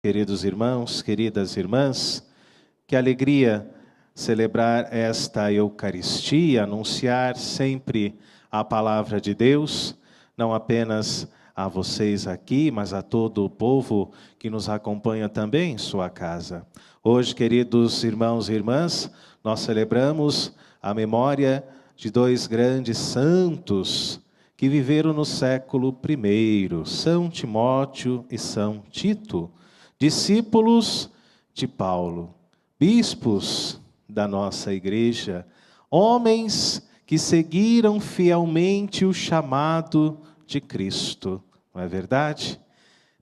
queridos irmãos, queridas irmãs, que alegria celebrar esta Eucaristia, anunciar sempre a palavra de Deus, não apenas a vocês aqui, mas a todo o povo que nos acompanha também em sua casa. Hoje, queridos irmãos e irmãs, nós celebramos a memória de dois grandes santos que viveram no século I, São Timóteo e São Tito, discípulos de Paulo, bispos da nossa igreja, homens que seguiram fielmente o chamado de Cristo, não é verdade?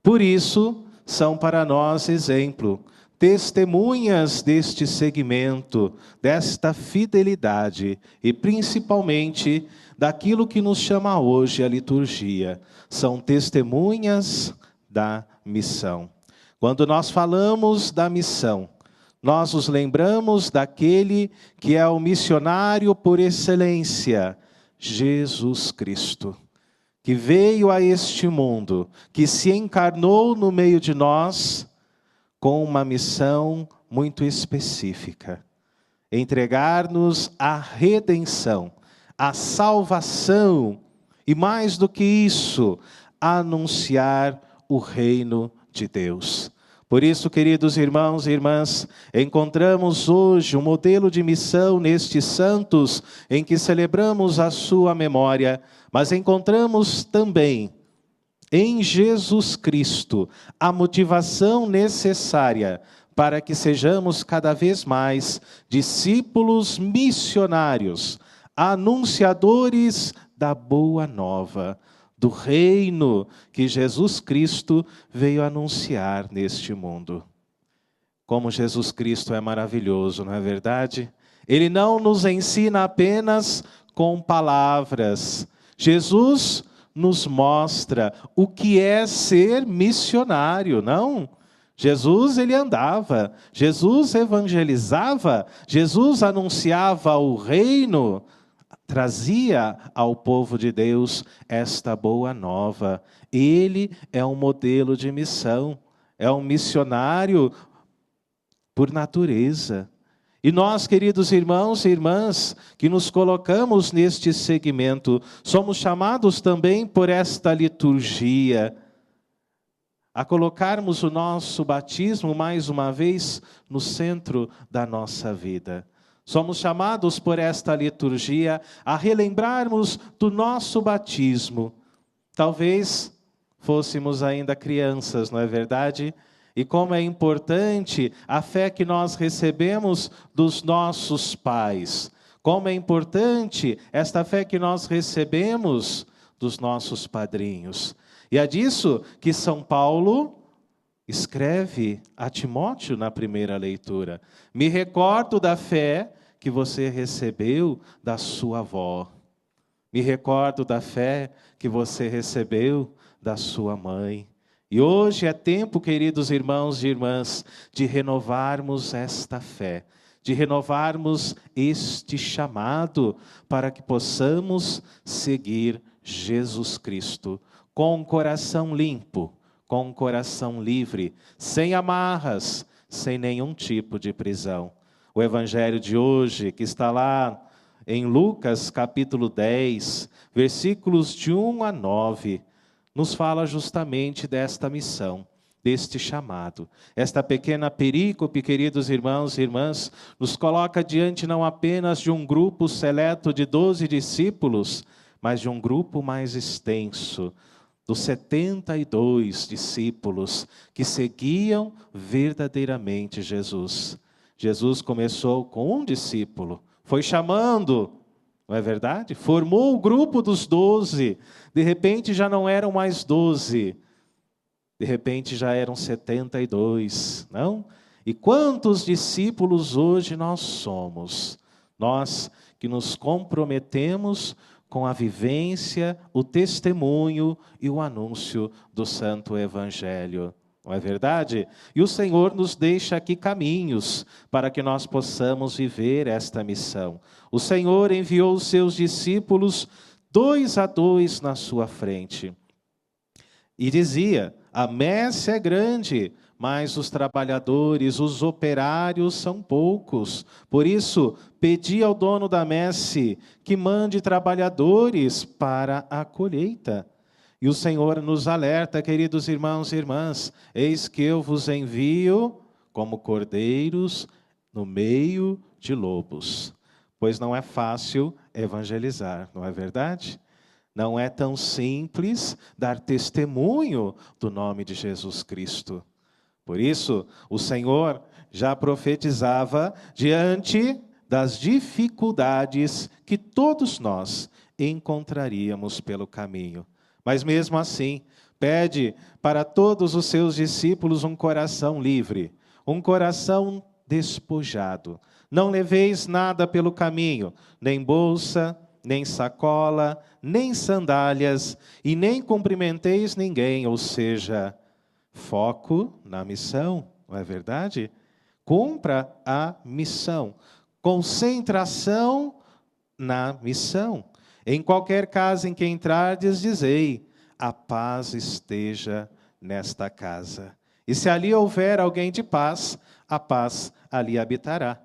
Por isso, são para nós exemplo, testemunhas deste seguimento, desta fidelidade e principalmente daquilo que nos chama hoje a liturgia. São testemunhas da missão. Quando nós falamos da missão, nós nos lembramos daquele que é o missionário por excelência, Jesus Cristo, que veio a este mundo, que se encarnou no meio de nós com uma missão muito específica: entregar-nos a redenção, a salvação e, mais do que isso, anunciar o reino de Deus. Por isso, queridos irmãos e irmãs, encontramos hoje um modelo de missão nestes santos em que celebramos a sua memória, mas encontramos também em Jesus Cristo a motivação necessária para que sejamos cada vez mais discípulos missionários, anunciadores da boa nova, do reino que Jesus Cristo veio anunciar neste mundo. Como Jesus Cristo é maravilhoso, não é verdade? Ele não nos ensina apenas com palavras. Jesus nos mostra o que é ser missionário, não? Jesus, ele andava, Jesus evangelizava, Jesus anunciava o reino, trazia ao povo de Deus esta boa nova. Ele é um modelo de missão, é um missionário por natureza. E nós, queridos irmãos e irmãs, que nos colocamos neste segmento, somos chamados também por esta liturgia a colocarmos o nosso batismo, mais uma vez, no centro da nossa vida. Somos chamados por esta liturgia a relembrarmos do nosso batismo. Talvez fôssemos ainda crianças, não é verdade? E como é importante a fé que nós recebemos dos nossos pais. Como é importante esta fé que nós recebemos dos nossos padrinhos. E é disso que São Paulo escreve a Timóteo na primeira leitura: me recordo da fé que você recebeu da sua avó. Me recordo da fé que você recebeu da sua mãe. E hoje é tempo, queridos irmãos e irmãs, de renovarmos esta fé, de renovarmos este chamado para que possamos seguir Jesus Cristo com um coração limpo, com um coração livre, sem amarras, sem nenhum tipo de prisão. O evangelho de hoje, que está lá em Lucas capítulo 10, versículos de 1 a 9, nos fala justamente desta missão, deste chamado. Esta pequena perícope, queridos irmãos e irmãs, nos coloca diante não apenas de um grupo seleto de 12 discípulos, mas de um grupo mais extenso, dos 72 discípulos que seguiam verdadeiramente Jesus. Jesus começou com um discípulo, foi chamando, não é verdade? Formou o grupo dos 12, de repente já não eram mais 12, de repente já eram 72, não? E quantos discípulos hoje nós somos? Nós que nos comprometemos com a vivência, o testemunho e o anúncio do Santo Evangelho. Não é verdade? E o Senhor nos deixa aqui caminhos para que nós possamos viver esta missão. O Senhor enviou os seus discípulos 2 a 2 na sua frente. E dizia: a messe é grande, mas os trabalhadores, os operários são poucos. Por isso, pedi ao dono da messe que mande trabalhadores para a colheita. E o Senhor nos alerta, queridos irmãos e irmãs, eis que eu vos envio como cordeiros no meio de lobos. Pois não é fácil evangelizar, não é verdade? Não é tão simples dar testemunho do nome de Jesus Cristo. Por isso, o Senhor já profetizava diante das dificuldades que todos nós encontraríamos pelo caminho. Mas mesmo assim, pede para todos os seus discípulos um coração livre, um coração despojado. Não leveis nada pelo caminho, nem bolsa, nem sacola, nem sandálias, e nem cumprimenteis ninguém, ou seja, foco na missão, não é verdade? Cumpra a missão. Concentração na missão. Em qualquer casa em que entrardes, dizei, a paz esteja nesta casa. E se ali houver alguém de paz, a paz ali habitará.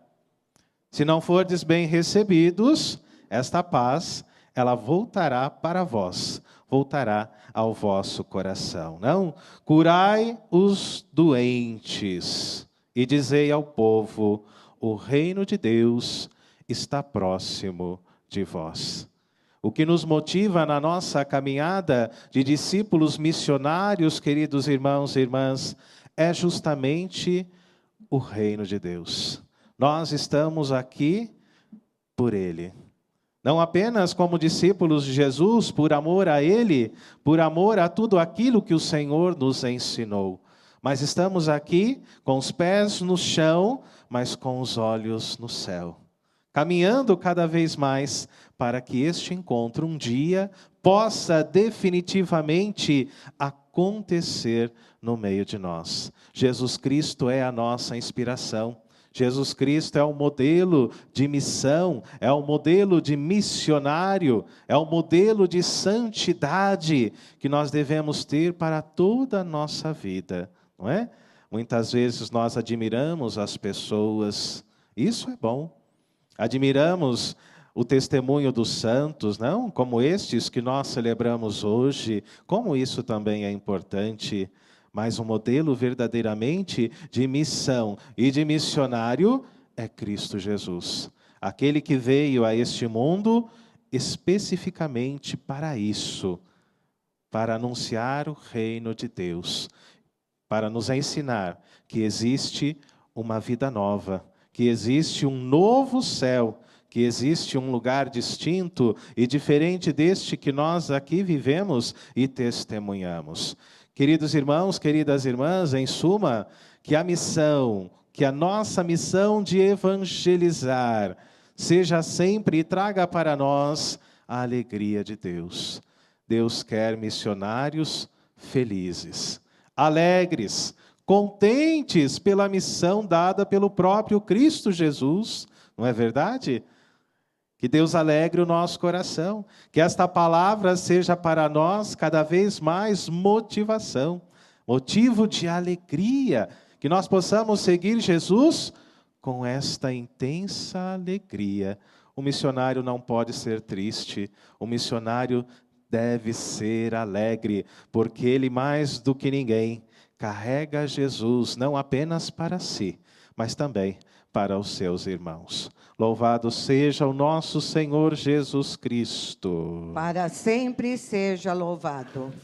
Se não fordes bem recebidos, esta paz, ela voltará para vós, voltará ao vosso coração. Não? Curai os doentes e dizei ao povo, o reino de Deus está próximo de vós. O que nos motiva na nossa caminhada de discípulos missionários, queridos irmãos e irmãs, é justamente o reino de Deus. Nós estamos aqui por Ele. Não apenas como discípulos de Jesus, por amor a Ele, por amor a tudo aquilo que o Senhor nos ensinou. Mas estamos aqui com os pés no chão, mas com os olhos no céu. Caminhando cada vez mais para que este encontro um dia possa definitivamente acontecer no meio de nós. Jesus Cristo é a nossa inspiração. Jesus Cristo é o modelo de missão, é o modelo de missionário, é o modelo de santidade que nós devemos ter para toda a nossa vida, não é? Muitas vezes nós admiramos as pessoas, isso é bom. Admiramos o testemunho dos santos, não? Como estes que nós celebramos hoje, como isso também é importante. Mas o modelo verdadeiramente de missão e de missionário é Cristo Jesus. Aquele que veio a este mundo especificamente para isso, para anunciar o reino de Deus, para nos ensinar que existe uma vida nova, que existe um novo céu, que existe um lugar distinto e diferente deste que nós aqui vivemos e testemunhamos. Queridos irmãos, queridas irmãs, em suma, que a missão, que a nossa missão de evangelizar seja sempre e traga para nós a alegria de Deus. Deus quer missionários felizes, alegres, contentes pela missão dada pelo próprio Cristo Jesus, não é verdade? Que Deus alegre o nosso coração, que esta palavra seja para nós cada vez mais motivação, motivo de alegria, que nós possamos seguir Jesus com esta intensa alegria. O missionário não pode ser triste, o missionário deve ser alegre, porque ele mais do que ninguém carrega Jesus não apenas para si, mas também para os seus irmãos. Louvado seja o nosso Senhor Jesus Cristo. Para sempre seja louvado.